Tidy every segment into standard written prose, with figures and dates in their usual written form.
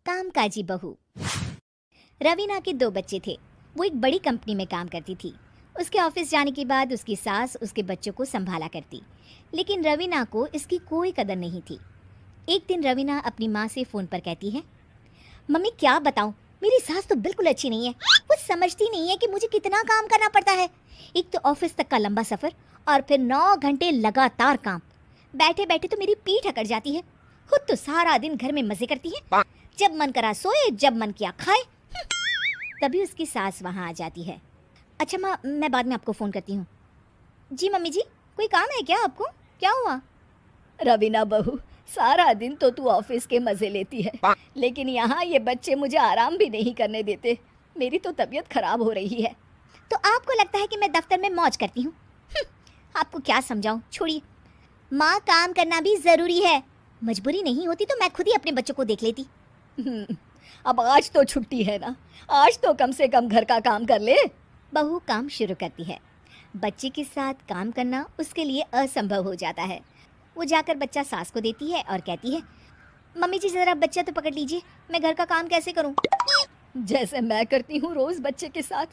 कामकाजी बहू। रवीना के दो बच्चे थे। वो एक बड़ी कंपनी में काम करती थी। उसके ऑफिस जाने के बाद उसकी सास उसके बच्चों को संभाला करती, लेकिन रवीना को इसकी कोई कदर नहीं थी। एक दिन रवीना अपनी माँ से फ़ोन पर कहती है, मम्मी क्या बताऊँ, मेरी सास तो बिल्कुल अच्छी नहीं है। वो समझती नहीं है कि मुझे कितना काम करना पड़ता है। एक तो ऑफिस तक का लंबा सफ़र और फिर 9 घंटे लगातार काम। बैठे बैठे तो मेरी पीठ अकड़ जाती है। खुद तो सारा दिन घर में मज़े करती है, जब मन करा सोए, जब मन किया खाए। तभी उसकी सास वहाँ आ जाती है। अच्छा माँ, मैं बाद में आपको फ़ोन करती हूँ। जी मम्मी जी, कोई काम है क्या आपको? क्या हुआ? रवीना बहू, सारा दिन तो तू ऑफिस के मजे लेती है, लेकिन यहाँ ये बच्चे मुझे आराम भी नहीं करने देते। मेरी तो तबीयत खराब हो रही है। तो आपको लगता है कि मैं दफ्तर में मौज करती हूँ? आपको क्या समझाऊँ, छोड़िए। माँ, काम करना भी ज़रूरी है। मजबूरी नहीं होती तो मैं खुद ही अपने बच्चों को देख लेती। अब आज तो छुट्टी है ना, आज तो कम से कम घर का काम कर ले। बहू काम शुरू करती है। बच्चे के साथ काम करना उसके लिए असंभव हो जाता है। वो जाकर बच्चा सास को देती है और कहती है, मम्मी जी ज़रा बच्चा तो पकड़ लीजिए, मैं घर का काम कैसे करूं? जैसे मैं करती हूँ रोज बच्चे के साथ।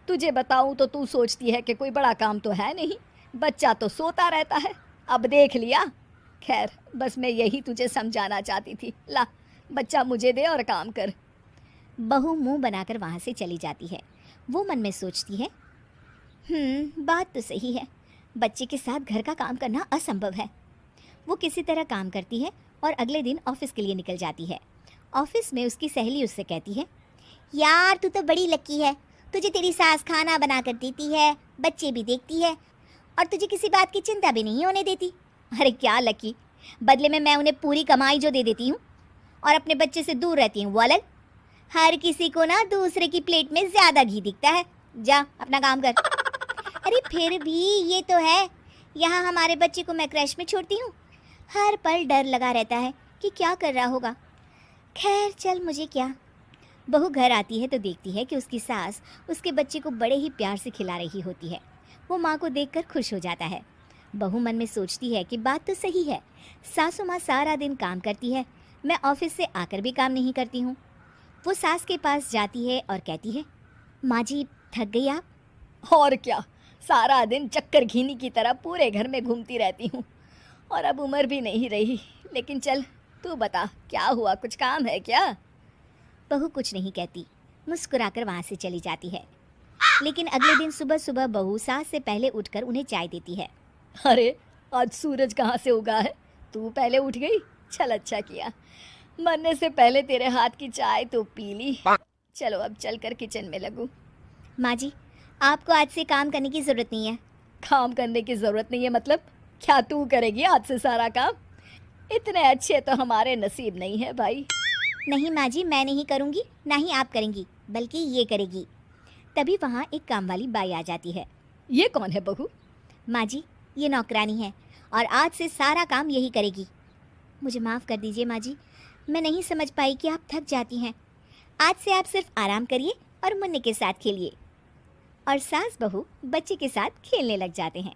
तुझे बताऊं तो तू सोचती है कि कोई बड़ा काम तो है नहीं, बच्चा तो सोता रहता है। अब देख लिया। खैर, बस मैं यही तुझे समझाना चाहती थी। ला, बच्चा मुझे दे और काम कर। बहू मुंह बनाकर वहाँ से चली जाती है। वो मन में सोचती है, बात तो सही है, बच्चे के साथ घर का काम करना असंभव है। वो किसी तरह काम करती है और अगले दिन ऑफिस के लिए निकल जाती है। ऑफिस में उसकी सहेली उससे कहती है, यार तू तो बड़ी लकी है, तुझे तेरी सास खाना बना कर देती है, बच्चे भी देखती है और तुझे किसी बात की चिंता भी नहीं होने देती। अरे क्या लकी, बदले में मैं उन्हें पूरी कमाई जो दे देती हूँ और अपने बच्चे से दूर रहती हूँ, वो अलग। हर किसी को ना दूसरे की प्लेट में ज़्यादा घी दिखता है। जा अपना काम कर। अरे फिर भी ये तो है, यहाँ हमारे बच्चे को मैं क्रैश में छोड़ती हूँ, हर पल डर लगा रहता है कि क्या कर रहा होगा। खैर चल, मुझे क्या। बहू घर आती है तो देखती है कि उसकी सास उसके बच्चे को बड़े ही प्यार से खिला रही होती है। वो माँ को देखकर खुश हो जाता है। बहू मन में सोचती है कि बात तो सही है, सासू माँ सारा दिन काम करती है, मैं ऑफिस से आकर भी काम नहीं करती हूँ। वो सास के पास जाती है और कहती है, माँ जी थक गई आप? और क्या, सारा दिन चक्कर घीनी की तरह पूरे घर में घूमती रहती हूँ और अब उम्र भी नहीं रही। लेकिन चल, तू बता क्या हुआ, कुछ काम है क्या? बहू कुछ नहीं कहती, मुस्कुराकर वहाँ से चली जाती है। लेकिन अगले दिन सुबह सुबह बहू सास से पहले उठकर उन्हें चाय देती है। अरे, आज सूरज कहाँ से उगा है? तू पहले उठ गई, चल अच्छा किया। मरने से पहले तेरे हाथ की चाय तो पी ली। चलो अब चलकर किचन में लगूं। माँ जी, आपको आज से काम करने की ज़रूरत नहीं है। काम करने की ज़रूरत नहीं है मतलब? क्या तू करेगी आज से सारा काम? इतने अच्छे तो हमारे नसीब नहीं है भाई। नहीं माँ जी, मैं नहीं करूँगी, ना ही आप करेंगी, बल्कि ये करेगी। तभी वहाँ एक काम वाली बाई आ जाती है। ये कौन है बहू? माँ जी, ये नौकरानी है और आज से सारा काम यही करेगी। मुझे माफ़ कर दीजिए माँ जी, मैं नहीं समझ पाई कि आप थक जाती हैं। आज से आप सिर्फ आराम करिए और मुन्ने के साथ खेलिए। और सास बहू बच्चे के साथ खेलने लग जाते हैं।